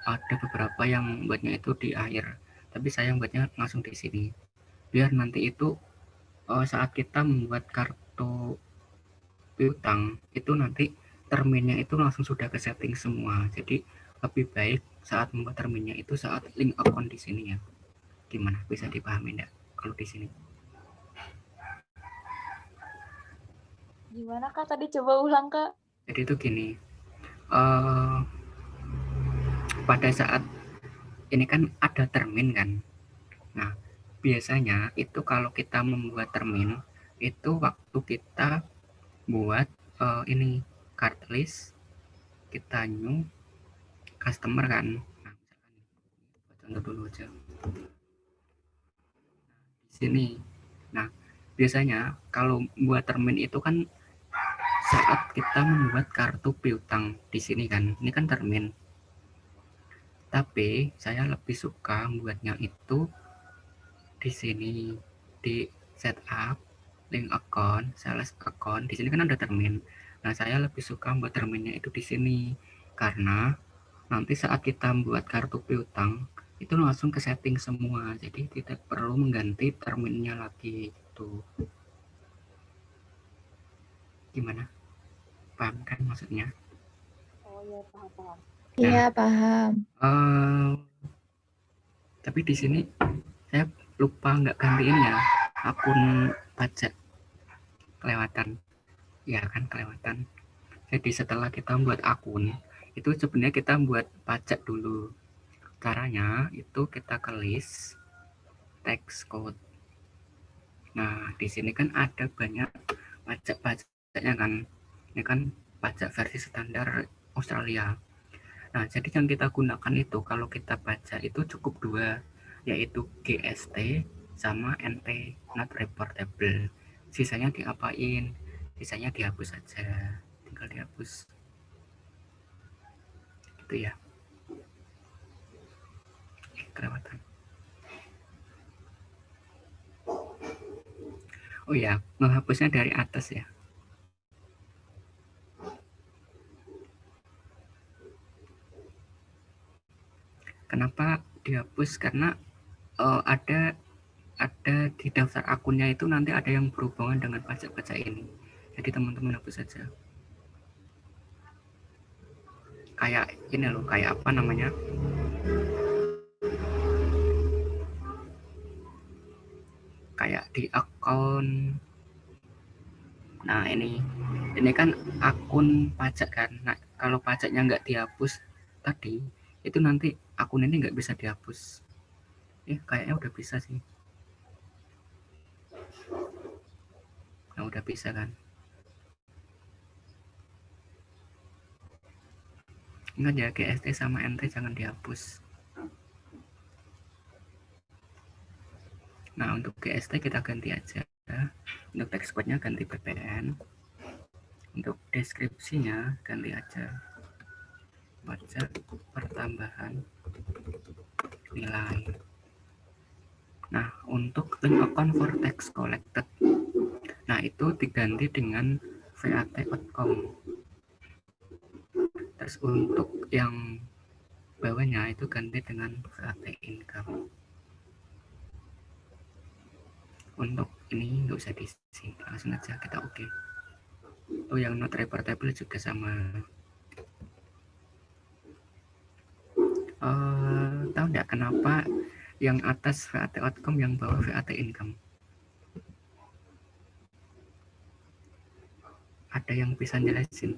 ada beberapa yang buatnya itu di akhir, tapi saya buatnya langsung di sini. Biar nanti itu saat kita membuat kartu piutang itu nanti terminnya itu langsung sudah ke setting semua. Jadi lebih baik saat membuat terminnya itu saat link account di sini ya. Gimana? Bisa dipahami enggak kalau di sini? Gimana Kak? Tadi coba ulang Kak. Jadi itu gini, eh pada saat ini kan ada termin kan. Nah, biasanya itu kalau kita membuat termin itu waktu kita buat ini card list, kita new customer kan. Nah, contoh dulu aja di sini. Nah, biasanya kalau buat termin itu kan saat kita membuat kartu piutang di sini kan. Ini kan termin. Tapi saya lebih suka buatnya itu di sini di setup link account, sales account. Di sini kan ada termin. Nah, saya lebih suka buat terminnya itu di sini karena nanti saat kita membuat kartu piutang itu langsung ke setting semua. Jadi tidak perlu mengganti terminnya lagi itu. Gimana? Paham kan maksudnya? Oh iya, paham-paham. Iya, Nah, paham. tapi di sini saya lupa nggak gantiin ya akun pajak, kelewatan. Ya kan kelewatan. Jadi setelah kita buat akun, itu sebenarnya kita buat pajak dulu. Caranya itu kita ke list text code. Nah, di sini kan ada banyak pajak-pajaknya kan. Ini kan pajak versi standar Australia. Nah, jadi yang kita gunakan itu kalau kita baca itu cukup dua, yaitu GST sama NT, not reportable. Sisanya diapain? Sisanya dihapus saja, tinggal dihapus. Gitu ya. Kelewatan. Oh ya, menghapusnya dari atas ya. Kenapa dihapus? Karena ada di daftar akunnya itu nanti ada yang berhubungan dengan pajak-pajak ini. Jadi teman-teman hapus saja. Kayak ini loh, kayak apa namanya? Kayak di akun. Nah, ini kan akun pajak kan. Nah, kalau pajaknya nggak dihapus tadi, itu nanti akun ini nggak bisa dihapus. Kayaknya udah bisa sih. Nah, udah bisa kan. Ingat ya, GST sama NT jangan dihapus. Nah, untuk GST kita ganti aja. Untuk text code-nya ganti PPN. Untuk deskripsinya ganti aja pajak pertambahan nilai. Nah, untuk link account for tax collected, nah itu diganti dengan VAT outcome. Terus untuk yang bawahnya itu ganti dengan VAT income. Untuk ini nggak usah diisi, langsung aja kita oke. Oh, yang not reportable juga sama. Tahu nggak kenapa yang atas VAT outcome, yang bawah VAT income? Ada yang bisa jelasin?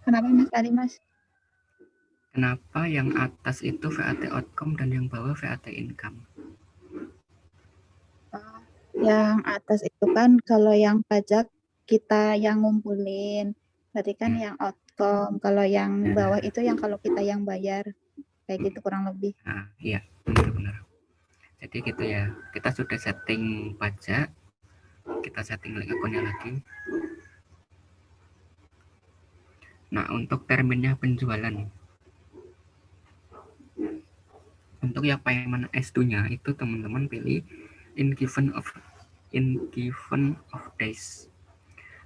Kenapa Mas tadi, Mas? Kenapa yang atas itu VAT outcome dan yang bawah VAT income? Yang atas itu kan kalau yang pajak kita yang ngumpulin, berarti kan yang outcome. Kalau yang bawah itu yang kalau kita yang bayar, kayak gitu kurang lebih. Nah, iya, benar-benar. Jadi gitu ya, kita sudah setting pajak, kita setting link akunnya lagi. Nah, untuk terminnya penjualan, untuk yang payment S2-nya itu teman-teman pilih in given of days.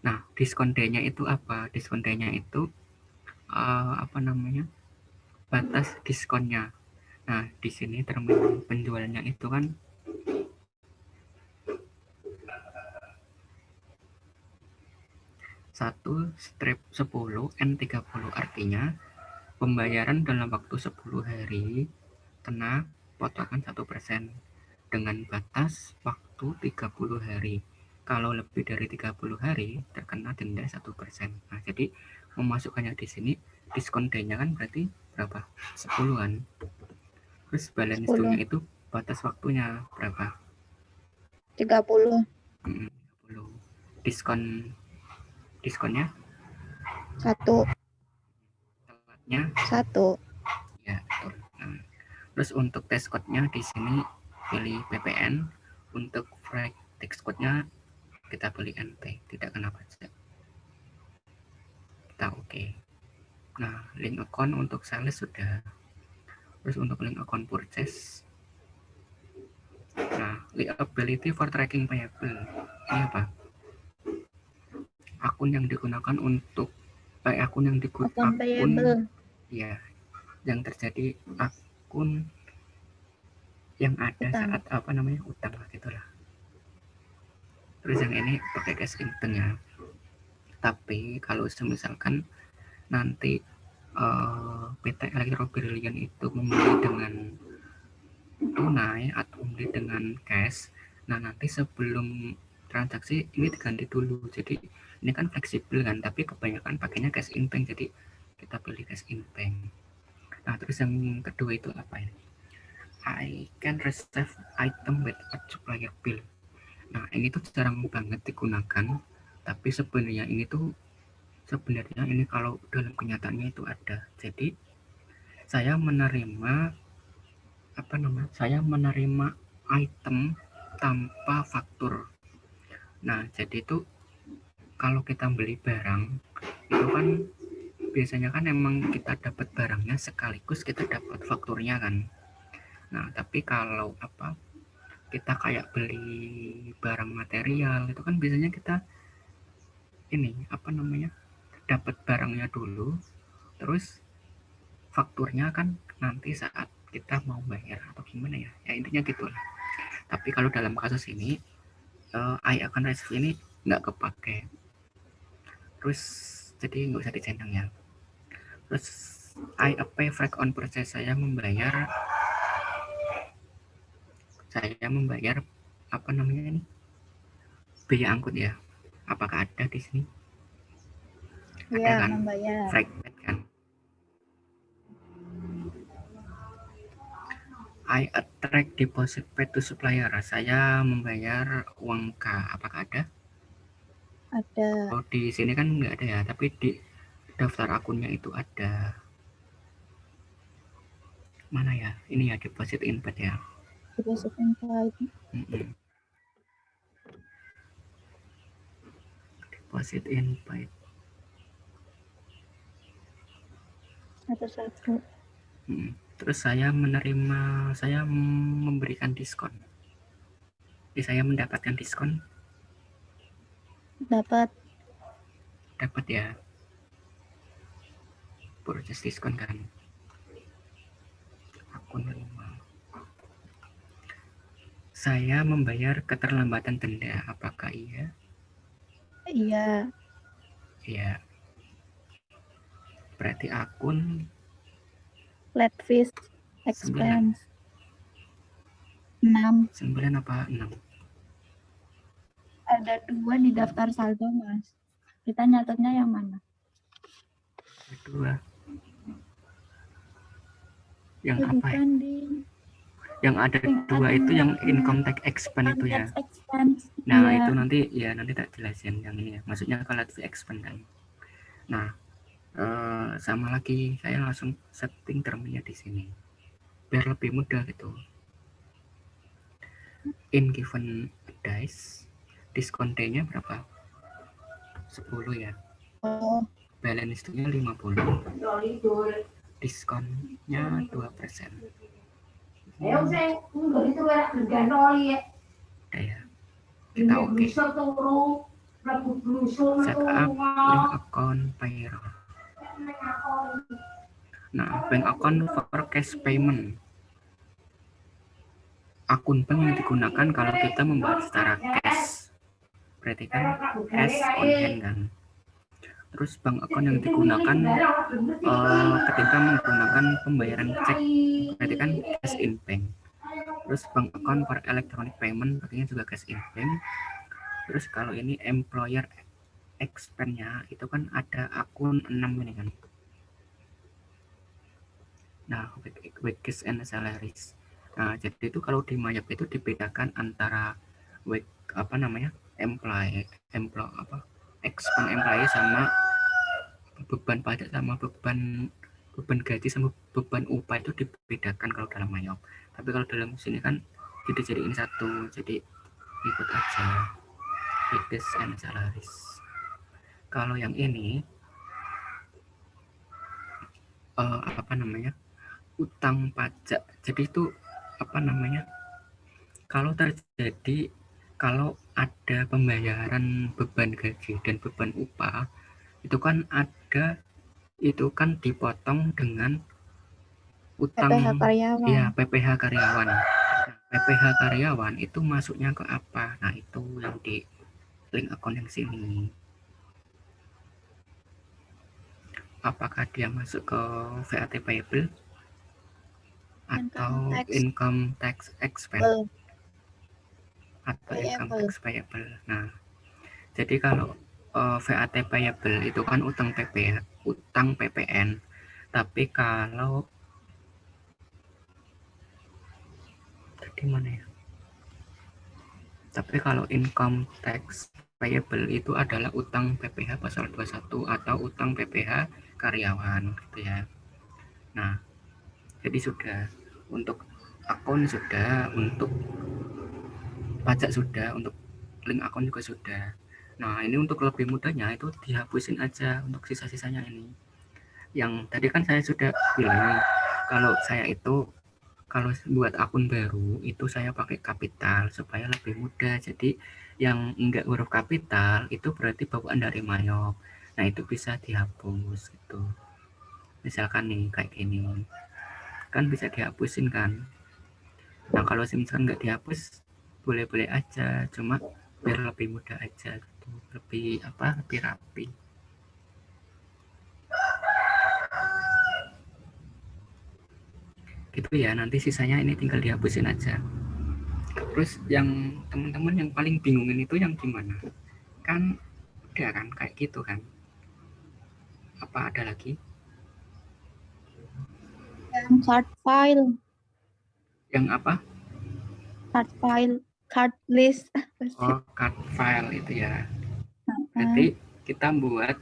Nah, diskon D-nya itu apa? Diskon D-nya itu apa namanya? Batas diskonnya. Nah, di sini terminal penjualnya itu kan 1/10 N30, artinya pembayaran dalam waktu 10 hari kena potongan 1% dengan batas waktu 30 hari. Kalau lebih dari 30 hari terkena denda 1%. Nah, jadi memasukkannya di sini diskon D-nya kan berarti berapa? 10 kan. Terus balance 10, due-nya itu batas waktunya berapa? 30, 30. Diskonnya 1, telatnya 1. ya betul. Nah, terus untuk test code-nya di sini pilih PPN, untuk frag text code-nya kita pilih NT, tidak kena pajak. Kita oke. Nah, link account untuk sales sudah. Terus untuk link account purchase. Nah, liability for tracking payable. Ini apa? Akun yang digunakan untuk akun yang Account payable. ya yang terjadi akun yang ada Utang. saat apa namanya utang lah gitulah. Terus yang ini pakai cash in bank ya. Tapi kalau misalkan nanti PT Elektro Brilliant itu membeli dengan tunai atau membeli dengan cash, nah nanti sebelum transaksi ini diganti dulu. Jadi ini kan fleksibel kan, tapi kebanyakan pakainya cash in bank, jadi kita pilih cash in bank. Nah, terus yang kedua itu apa ini? I can receive item without supplier bill. Nah, ini tuh jarang banget digunakan, tapi sebenarnya ini kalau dalam kenyataannya itu ada. Jadi saya menerima item tanpa faktur. Nah, jadi itu kalau kita beli barang itu kan biasanya kan emang kita dapat barangnya sekaligus kita dapat fakturnya kan. Nah, tapi kalau kita kayak beli barang material itu kan biasanya kita dapat barangnya dulu, terus fakturnya kan nanti saat kita mau bayar atau gimana ya intinya gitulah. Tapi kalau dalam kasus ini I akan receive ini nggak kepake, terus jadi nggak usah dicentang ya. Terus I pay frag on purchase, saya membayar biaya angkut ya. Apakah ada di sini? Ada Ya, kan? membayar. Fragment kan. I attract deposit paid to supplier. Saya membayar uang K. Apakah ada? Ada. Oh, di sini kan nggak ada ya, tapi di daftar akunnya itu ada. Mana ya? Ini ya deposit input ya. Deposit invite. Deposit invite. Satu. Terus saya memberikan diskon. Jadi saya mendapatkan diskon. Dapat ya. Purchase diskon kan. Akun 5. Saya membayar keterlambatan denda. Apakah iya? Iya. Iya. Berarti akun Flat fees expense 6. 9 apa 6? Ada 2 di daftar saldo, Mas. Kita nyatetnya yang mana? 2. Yang apa ya? Bukan di Yang ada 2 itu yang income tax expense itu ya. Nah, iya. itu nanti tak jelasin yang ini ya. Maksudnya kalau fee expense kan. Nah, sama lagi saya langsung setting termnya di sini biar lebih mudah gitu. In given days, diskon D-nya berapa? 10 ya. Oh, Balance nya 50. Diskonnya 2%. Udah ya. Kita oke. setup link account payroll. Nah, bank account for cash payment. Akun bank yang digunakan kalau kita membayar secara cash. Berarti kan cash on hand kan. Terus bank account yang digunakan ketika menggunakan pembayaran cek, berarti kan cash in bank. Terus bank account for electronic payment, artinya juga cash in bank. Terus kalau ini employer expense-nya itu kan ada akun 6 ini kan. Nah, wages and salaries. Nah, jadi itu kalau di Mayap itu dibedakan antara employee expense employee sama beban pajak sama beban gaji sama beban upah itu dibedakan kalau dalam Mayop. Tapi kalau dalam sini kan dijadiin satu, jadi ikut aja wages and salaries. Kalau yang ini utang pajak. Jadi itu kalau ada pembayaran beban gaji dan beban upah itu kan dipotong dengan utang PPH karyawan. ya PPH karyawan. Nah, PPH karyawan itu masuknya ke apa? Nah, itu yang di link account yang sini. Apakah dia masuk ke VAT payable atau income tax expense atau income tax payable. Nah, jadi kalau VAT payable itu kan utang PPN. Tapi kalau income tax payable itu adalah utang PPH pasal 21 atau utang PPH karyawan gitu ya. Nah, jadi sudah untuk akun sudah, untuk pajak sudah, untuk link akun juga sudah. Nah, ini untuk lebih mudahnya itu dihapusin aja untuk sisa-sisanya ini. Yang tadi kan saya sudah bilang kalau saya itu kalau buat akun baru itu saya pakai kapital supaya lebih mudah. Jadi yang enggak huruf kapital itu berarti bawaan dari Mayop. Nah, itu bisa dihapus gitu. Misalkan nih kayak gini. Kan bisa dihapusin kan. Nah, kalau misalkan nggak dihapus boleh-boleh aja, cuma biar lebih mudah aja gitu. Lebih rapi. Gitu ya, nanti sisanya ini tinggal dihapusin aja. Terus yang teman-teman yang paling bingungin itu yang gimana? Kan udah kan kayak gitu kan. Apa ada lagi? Yang card file. Yang apa? Card list. Oh, card file itu ya. Berarti kita buat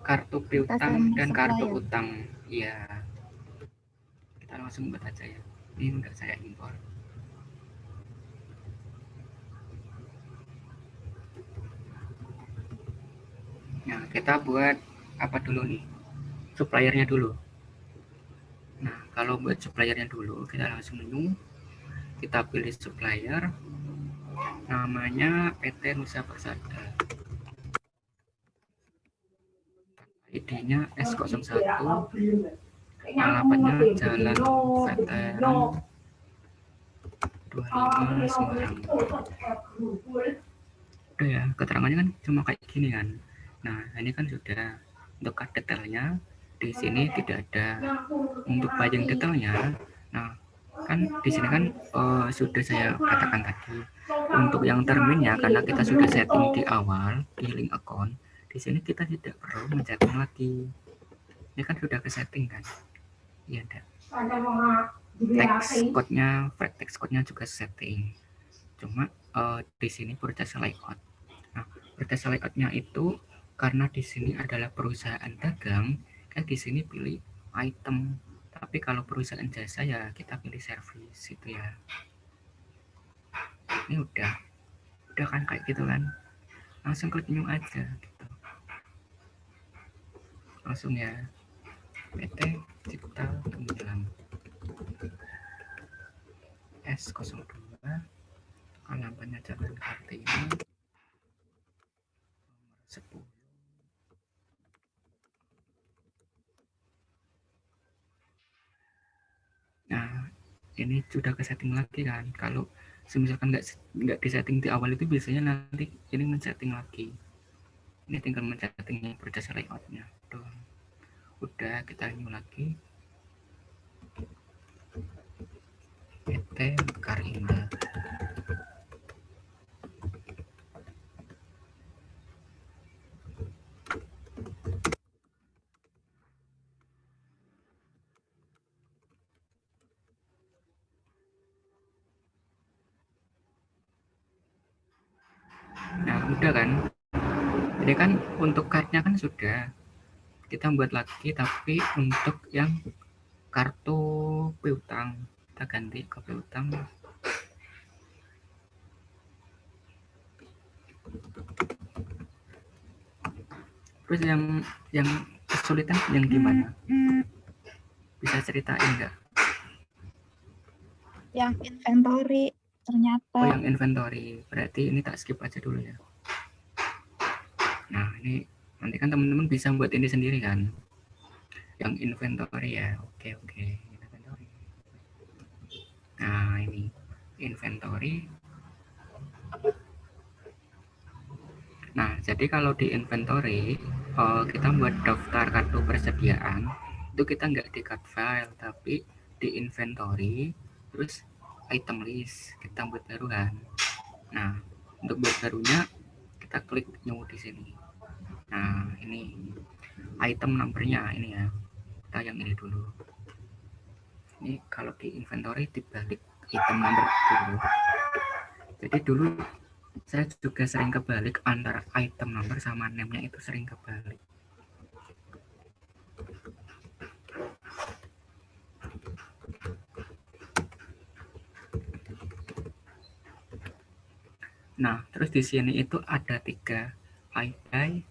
kartu piutang dan kartu utang. Iya. Kita langsung buat aja ya. Ini enggak saya impor. Nah, kita buat apa dulu nih? Suppliernya dulu. Nah, kalau buat suppliernya dulu, kita langsung menu. Kita pilih supplier. Namanya PT Nusa Persada. ID-nya S01. Alamatnya Jalan Veteran 25 Semarang. Udah ya, keterangannya kan cuma kayak gini kan. Nah, ini kan sudah untuk detailnya. Di sini tidak ada untuk buying detailnya. Nah, kan di sini kan sudah saya katakan tadi untuk yang terminnya karena kita sudah setting di awal di link account. Di sini kita tidak perlu men-setting lagi. Ini kan sudah ke setting kan. Iya, ada. Text code-nya juga setting. Cuma di sini purchase layout. Nah, purchase layout-nya itu karena di sini adalah perusahaan dagang, kan di sini pilih item. Tapi kalau perusahaan jasa ya kita pilih service itu ya. Ini udah kan kayak gitu kan. Langsung klik new aja gitu. Langsung ya. PT Cipta Gemilang S02 halaman penyajakan kartu ini nomor 10. Nah, ini sudah ke setting lagi kan. Kalau misalkan nggak di setting di awal itu biasanya nanti ini men-setting lagi. Ini tinggal men-setting proses layoutnya doang. Udah, kita new lagi. PT Karinda. Nah, udah kan. Jadi kan untuk kartunya kan sudah kita buat lagi, tapi untuk yang kartu piutang kita ganti ke piutang. Terus yang kesulitan yang gimana? Bisa ceritain nggak? Yang inventory ternyata. Oh, yang inventory. Berarti ini tak skip aja dulu ya. Nah, ini nanti kan teman-teman bisa buat ini sendiri kan. Yang inventory ya. Oke. Inventory. Nah, ini inventory. Nah, jadi kalau di inventory kita buat daftar kartu persediaan itu kita nggak di card file tapi di inventory, terus item list kita buat baru kan. Nah, untuk buat barunya kita klik new di sini. Nah, ini item numbernya ini ya, kita yang ini dulu. Ini kalau di inventory dibalik item number dulu. Jadi dulu saya juga sering kebalik antara item number sama name-nya, itu sering kebalik. Nah, terus di sini itu ada 3, I buy,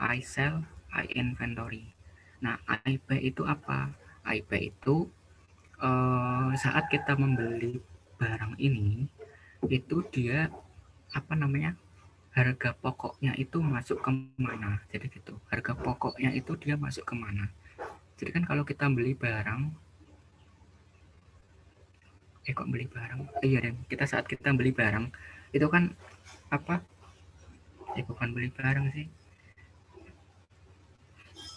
I sell, I inventory. Nah, I buy itu apa? I buy itu saat kita membeli barang ini, itu dia apa namanya, harga pokoknya itu masuk ke mana. Jadi gitu, harga pokoknya itu dia masuk ke mana. Jadi kan kalau kita beli barang, kok beli barang? Iya deh, kita saat kita beli barang itu kan apa? Bukan beli barang sih.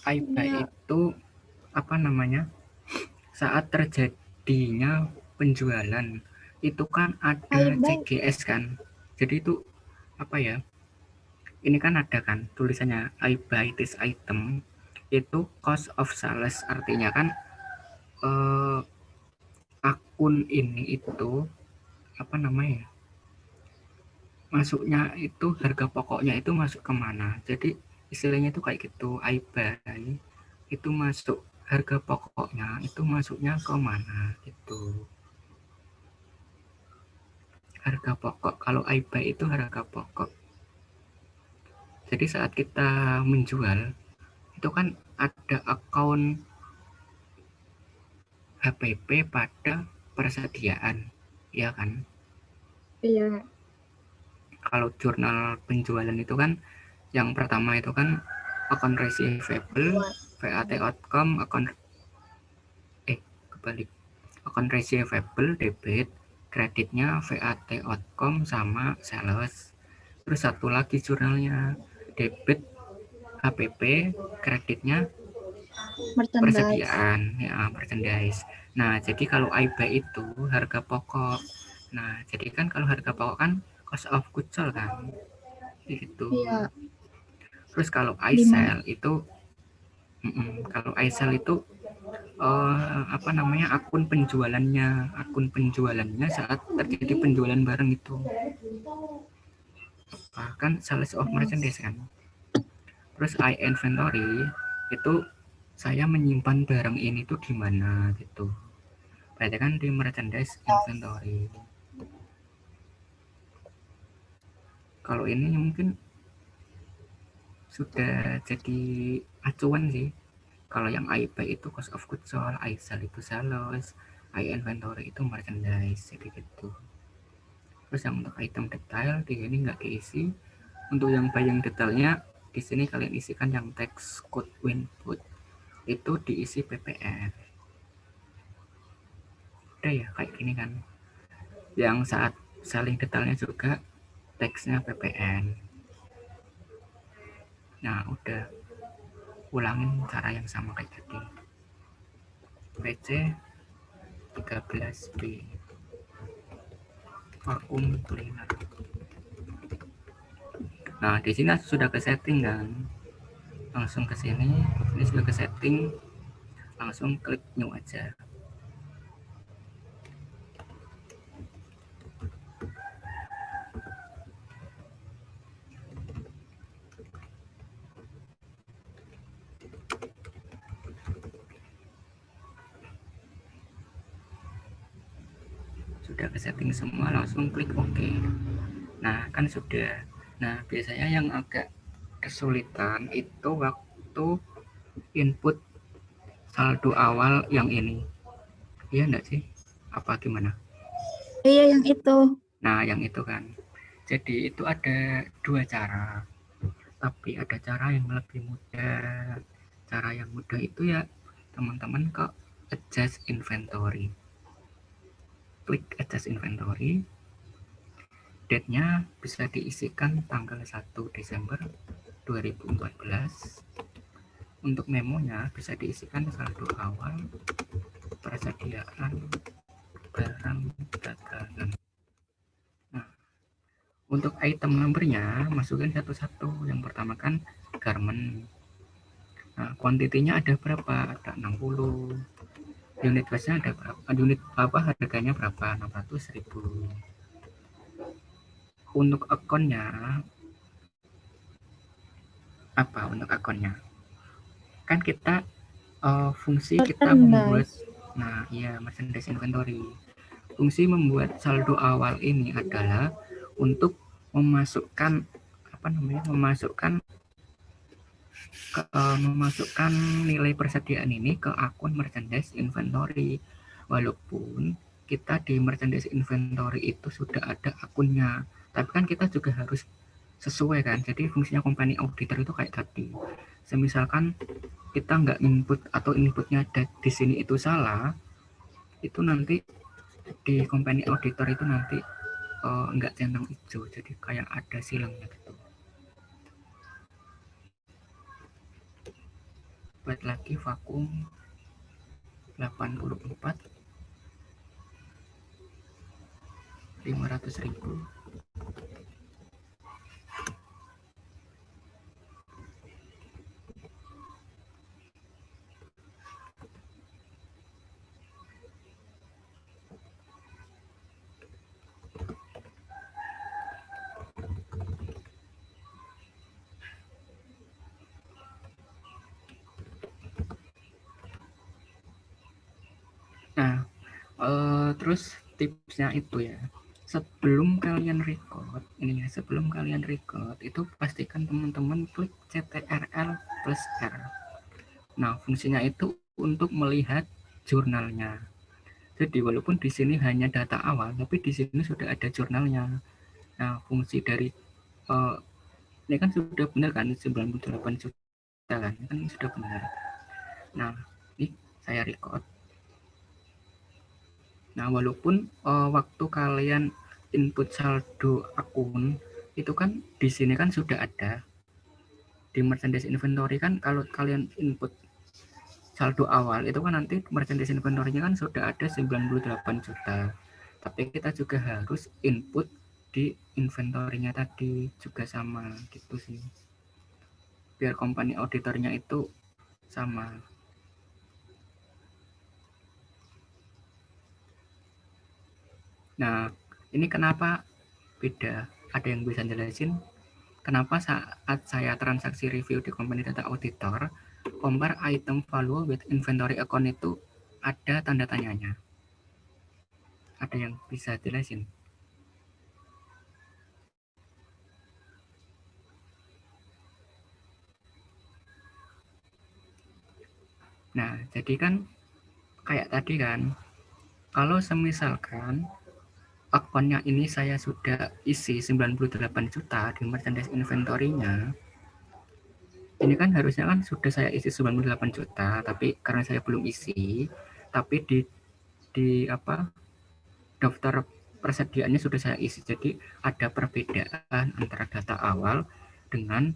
I buy itu apa namanya? Saat terjadinya penjualan itu kan ada CGS kan. Jadi itu apa ya? Ini kan ada kan tulisannya I buy this item, itu cost of sales, artinya kan akun ini itu apa namanya, masuknya itu harga pokoknya itu masuk kemana. Jadi istilahnya itu kayak gitu, I buy itu masuk harga pokoknya itu masuknya ke mana gitu. Harga pokok, kalau I buy itu harga pokok. Jadi saat kita menjual itu kan ada akun HPP pada persediaan, ya kan? Iya. Kalau jurnal penjualan itu kan yang pertama itu kan akun receivable, VAT outcome, kebalik. Akun receivable debit, kreditnya VAT outcome sama sales. Terus satu lagi jurnalnya debit HPP, kreditnya persediaan, ya merchandise. Nah, jadi kalau I buy itu harga pokok. Nah, jadi kan kalau harga pokok kan cost of goods sold kan, gitu. Iya. Terus kalau I sell itu, kalau I sell itu apa namanya, akun penjualannya saat terjadi penjualan barang itu. Bahkan sales of merchandise kan. Terus I inventory itu saya menyimpan barang ini tuh di mana gitu. Berarti kan di merchandise inventory. Kalau ini mungkin sudah jadi acuan sih. Kalau yang I buy itu cost of goods sold, I sell itu sales, I inventory itu merchandise, jadi gitu. Terus yang untuk item detail di sini nggak diisi. Untuk yang buying detailnya di sini kalian isikan yang text code input itu diisi PPN. Udah ya kayak gini kan. Yang saat selling detailnya juga teksnya PPN. Nah udah, ulangin cara yang sama kayak tadi. PC 13B vacuum cleaner. Nah di sini sudah ke setting kan, langsung ke sini. Ini sudah ke setting, langsung klik new aja. Sudah ke setting semua, langsung klik OK. Nah kan sudah. Nah biasanya yang agak kesulitan itu waktu input saldo awal yang ini. Iya enggak sih? Apa gimana? Iya yang itu. Nah yang itu kan. Jadi itu ada dua cara. Tapi ada cara yang lebih mudah. Cara yang mudah itu ya teman-teman ke adjust inventory. Klik adjust inventory. Date-nya bisa diisikan tanggal 1 Desember 2014. Untuk memonya bisa diisikan saldo awal, persediaan barang dagangan. Nah, untuk item numbernya masukin satu-satu. Yang pertama kan garment. Nah, kuantitinya ada berapa? Ada 60. Unit price-nya ada berapa? Unit apa harganya berapa? 600.000. Untuk akunnya apa? Untuk akunnya kan kita fungsi kita membuat, Merchandise. nah iya, merchandise inventory. Fungsi membuat saldo awal ini adalah untuk memasukkan apa namanya, memasukkan nilai persediaan ini ke akun merchandise inventory. Walaupun kita di merchandise inventory itu sudah ada akunnya, tapi kan kita juga harus sesuai kan. Jadi fungsinya company auditor itu kayak tadi. Semisalkan kita nggak input atau inputnya di sini itu salah, itu nanti di company auditor itu nanti nggak centang hijau, jadi kayak ada silangnya gitu. Buat lagi vakum 84 500.000. Nah terus tipsnya itu ya, sebelum kalian record ini ya, sebelum kalian record itu pastikan teman-teman klik CTRL plus R. Nah fungsinya itu untuk melihat jurnalnya. Jadi walaupun di sini hanya data awal, tapi di sini sudah ada jurnalnya. Nah fungsi dari ini kan sudah benar kan, 98 juta kan, ini sudah benar. Nah ini saya record. Nah, walaupun waktu kalian input saldo akun itu kan di sini kan sudah ada di merchandise inventory kan. Kalau kalian input saldo awal itu kan nanti merchandise inventory-nya kan sudah ada 98 juta. Tapi kita juga harus input di inventory-nya tadi juga sama gitu sih. Biar company auditornya itu sama. Nah, ini kenapa beda? Ada yang bisa jelasin kenapa saat saya transaksi review di company data auditor, compare item value with inventory account itu ada tanda tanyanya? Ada yang bisa jelasin? Nah, jadi kan kayak tadi kan, kalau semisalkan akunnya ini saya sudah isi 98 juta di merchandise inventory-nya, ini kan harusnya kan sudah saya isi 98 juta, tapi karena saya belum isi, tapi di apa daftar persediaannya sudah saya isi. Jadi ada perbedaan antara data awal dengan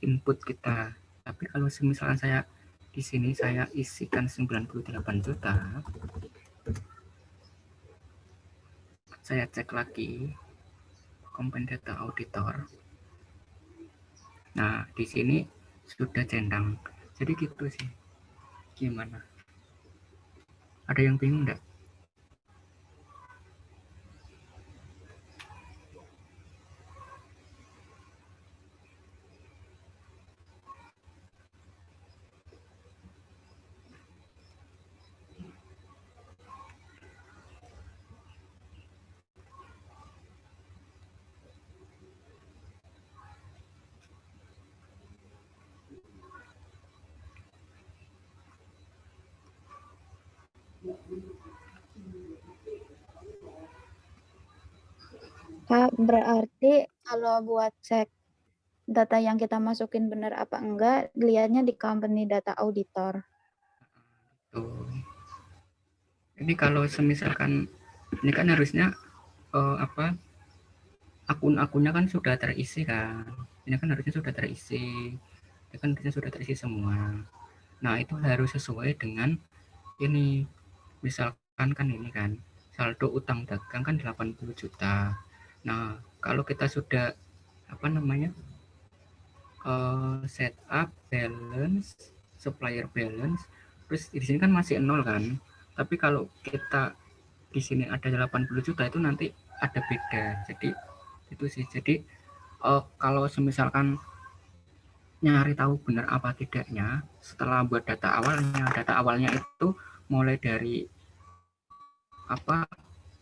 input kita. Tapi kalau misalkan saya di sini saya isikan 98 juta, saya cek lagi komponen data auditor. Nah, di sini sudah centang. Jadi gitu sih. Gimana? Ada yang bingung enggak? Kak, berarti kalau buat cek data yang kita masukin benar apa enggak, lihatnya di company data auditor. Tuh. Ini kalau semisalkan ini kan harusnya apa akun-akunnya kan sudah terisi kan. Ini kan harusnya sudah terisi. Ini kan harusnya sudah terisi semua. Nah, itu harus sesuai dengan ini. Misalkan kan ini kan saldo utang dagang kan 80 juta. Nah, kalau kita sudah apa namanya? Setup balance, supplier balance, terus di sini kan masih nol kan. Tapi kalau kita di sini ada 80 juta itu nanti ada beda. Jadi itu sih. Jadi kalau misalkan nyari tahu benar apa tidaknya setelah buat data awalnya itu mulai dari apa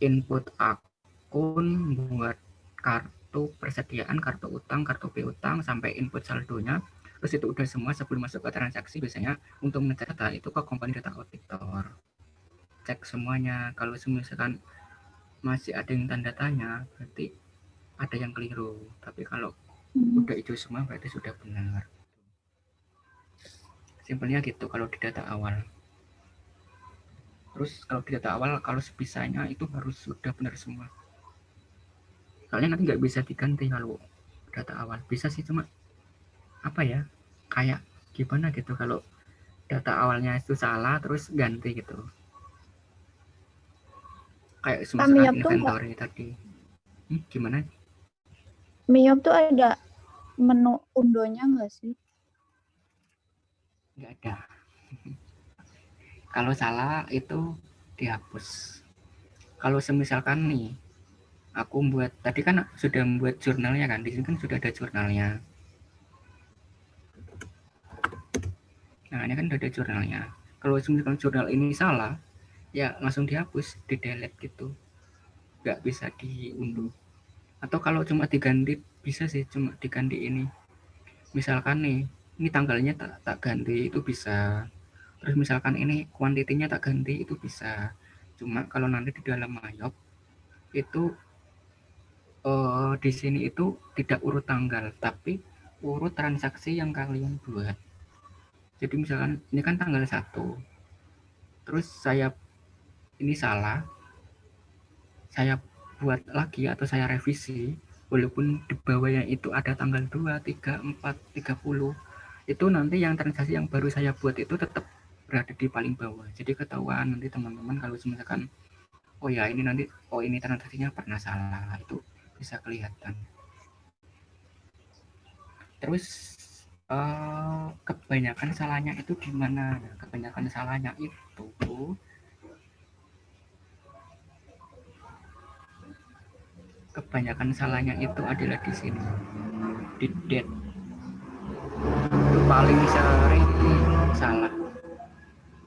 input akun, buat kartu persediaan, kartu utang, kartu piutang, sampai input saldonya, terus itu udah semua sebelum masuk ke transaksi. Biasanya untuk mengecek data itu ke company data auditor, cek semuanya. Kalau misalkan masih ada yang tanda tanya, berarti ada yang keliru. Tapi kalau udah hijau semua berarti sudah benar. Simpelnya gitu kalau di data awal. Terus kalau di data awal, kalau sebisanya itu harus sudah benar semua. Soalnya nanti nggak bisa diganti kalau data awal. Bisa sih, cuma apa ya, kayak gimana gitu kalau data awalnya itu salah terus ganti gitu. Kayak misalkan Miop tuh inventory tadi. Gimana? Miop tuh ada menu undonya nggak sih? Nggak ada. Kalau salah itu dihapus. Kalau misalkan nih, aku buat tadi kan sudah membuat jurnalnya kan, di sini kan sudah ada jurnalnya. Nah, ini kan sudah ada jurnalnya. Kalau misalkan jurnal ini salah, ya langsung dihapus, di delete gitu. Nggak bisa diunduh. Atau kalau cuma diganti, bisa sih cuma diganti ini. Misalkan nih, ini tanggalnya tak ganti, itu bisa. Terus misalkan ini kuantitinya tak ganti, itu bisa. Cuma kalau nanti di dalam Mayop, itu di sini itu tidak urut tanggal, tapi urut transaksi yang kalian buat. Jadi misalkan ini kan tanggal 1, terus saya ini salah, saya buat lagi atau saya revisi, walaupun di bawahnya itu ada tanggal 2, 3, 4, 30, itu nanti yang transaksi yang baru saya buat itu tetap berada di paling bawah. Jadi ketahuan nanti teman-teman kalau misalkan oh ya ini nanti ini transaksinya pernah salah, itu bisa kelihatan. Terus kebanyakan salahnya itu di mana? Kebanyakan salahnya itu adalah di sini, di date. Itu paling sering salah.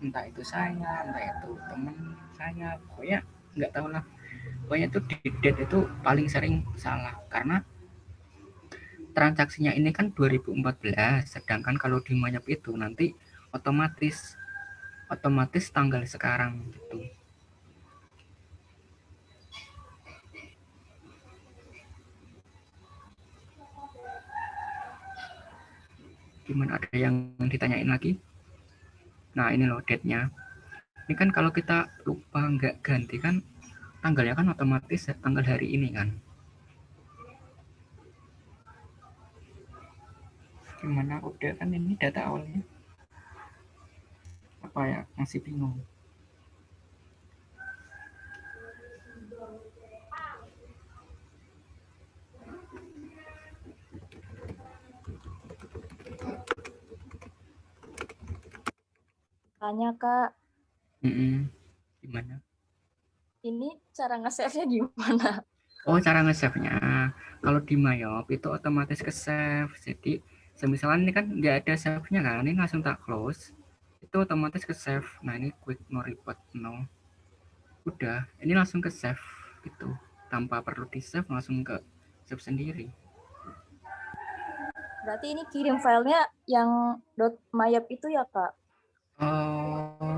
Entah itu saya, entah itu teman saya, pokoknya nggak tahu lah. Pokoknya itu di date itu paling sering salah karena transaksinya ini kan 2014, sedangkan kalau di Mayap itu nanti otomatis tanggal sekarang gitu. Gimana, ada yang ditanyain lagi? Nah ini loh date-nya. Ini kan kalau kita lupa nggak ganti kan tanggalnya kan otomatis tanggal hari ini kan. Gimana, udah kan ini data awalnya? Apa ya, masih bingung? Tanya Kak, Gimana? ini cara nge-save-nya gimana? Oh, cara nge-save-nya. Kalau di Mayop itu otomatis ke save. Jadi, misalnya ini kan nggak ada save-nya kan, ini langsung tak close. Itu otomatis ke save. Nah, ini quick no report no. Udah, ini langsung ke save gitu. Tanpa perlu di save, langsung ke save sendiri. Berarti ini kirim filenya yang .mayap itu ya Kak? Oh,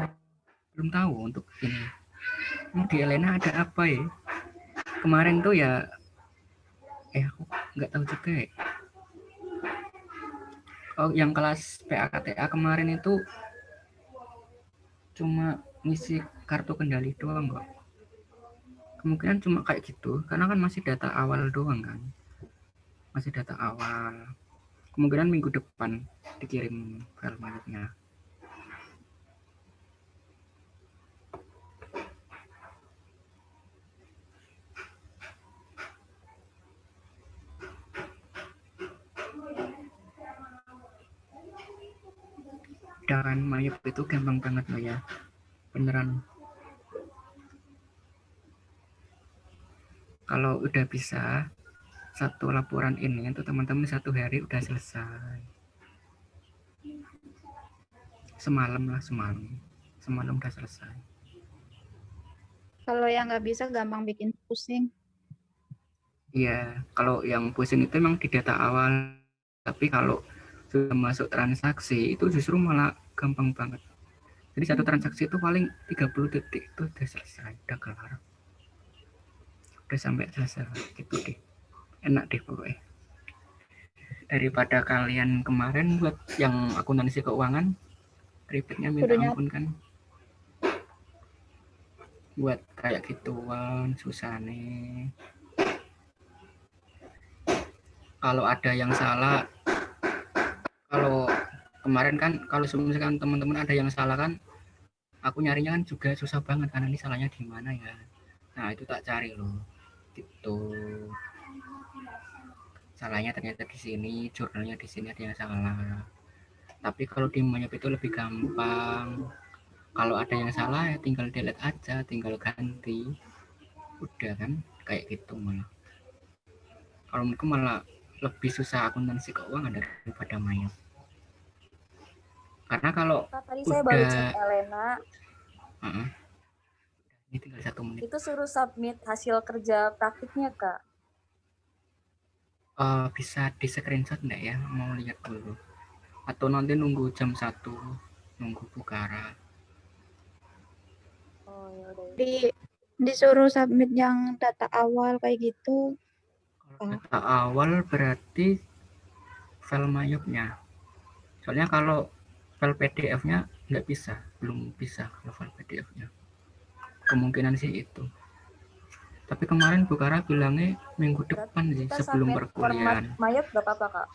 belum tahu untuk ini. Di Elena ada apa ya? Kemarin tuh ya, aku nggak tahu juga ya. Oh, yang kelas PAKTA kemarin itu cuma ngisi kartu kendali doang kok. Kemungkinan cuma kayak gitu, karena kan masih data awal doang kan. Masih data awal. Kemungkinan minggu depan dikirim file mayatnya. Dan mayat itu gampang banget loh ya. Beneran. Kalau udah bisa satu laporan ini untuk teman-teman 1 hari udah selesai. Semalam udah selesai. Kalau yang nggak bisa gampang bikin pusing. Iya, kalau yang pusing itu memang di data awal, tapi kalau sudah masuk transaksi itu justru malah gampang banget. Jadi satu transaksi itu paling 30 detik itu udah selesai, udah kelar. Udah sampai selesai gitu deh. Enak deh pokoknya. Daripada kalian kemarin buat yang akuntansi keuangan, ribetnya minta ampun kan. Buat kayak gituan susah nih. Kalau ada yang salah, kalau kemarin kan kalau misalkan teman-teman ada yang salah kan, aku nyarinya kan juga susah banget karena ini salahnya di mana ya. Nah itu tak cari loh, gitu. Salahnya ternyata di sini, jurnalnya di sini ada yang salah. Tapi kalau di Mayap itu lebih gampang. Kalau ada yang salah ya tinggal delete aja, tinggal ganti. Udah kan, kayak gitu malah. Kalau menurutku malah lebih susah akuntansi keuangan daripada Mayap. Karena kalau Kak, tadi saya baru cek udah Elena, ini tinggal 1 menit. itu suruh submit hasil kerja praktiknya Kak. Bisa di screenshot enggak ya? Mau lihat dulu. Atau nanti nunggu jam 1, nunggu Bukara. Oh ya udah. Disuruh submit yang data awal kayak gitu. Kalau data awal berarti file mayupnya. Soalnya kalau file PDF-nya nggak bisa, belum bisa kalau file PDF-nya. Kemungkinan sih itu. Tapi kemarin Bukara bilangnya minggu depan sih, sebelum perkuliahan. Format mayap nggak apa-apa Kak?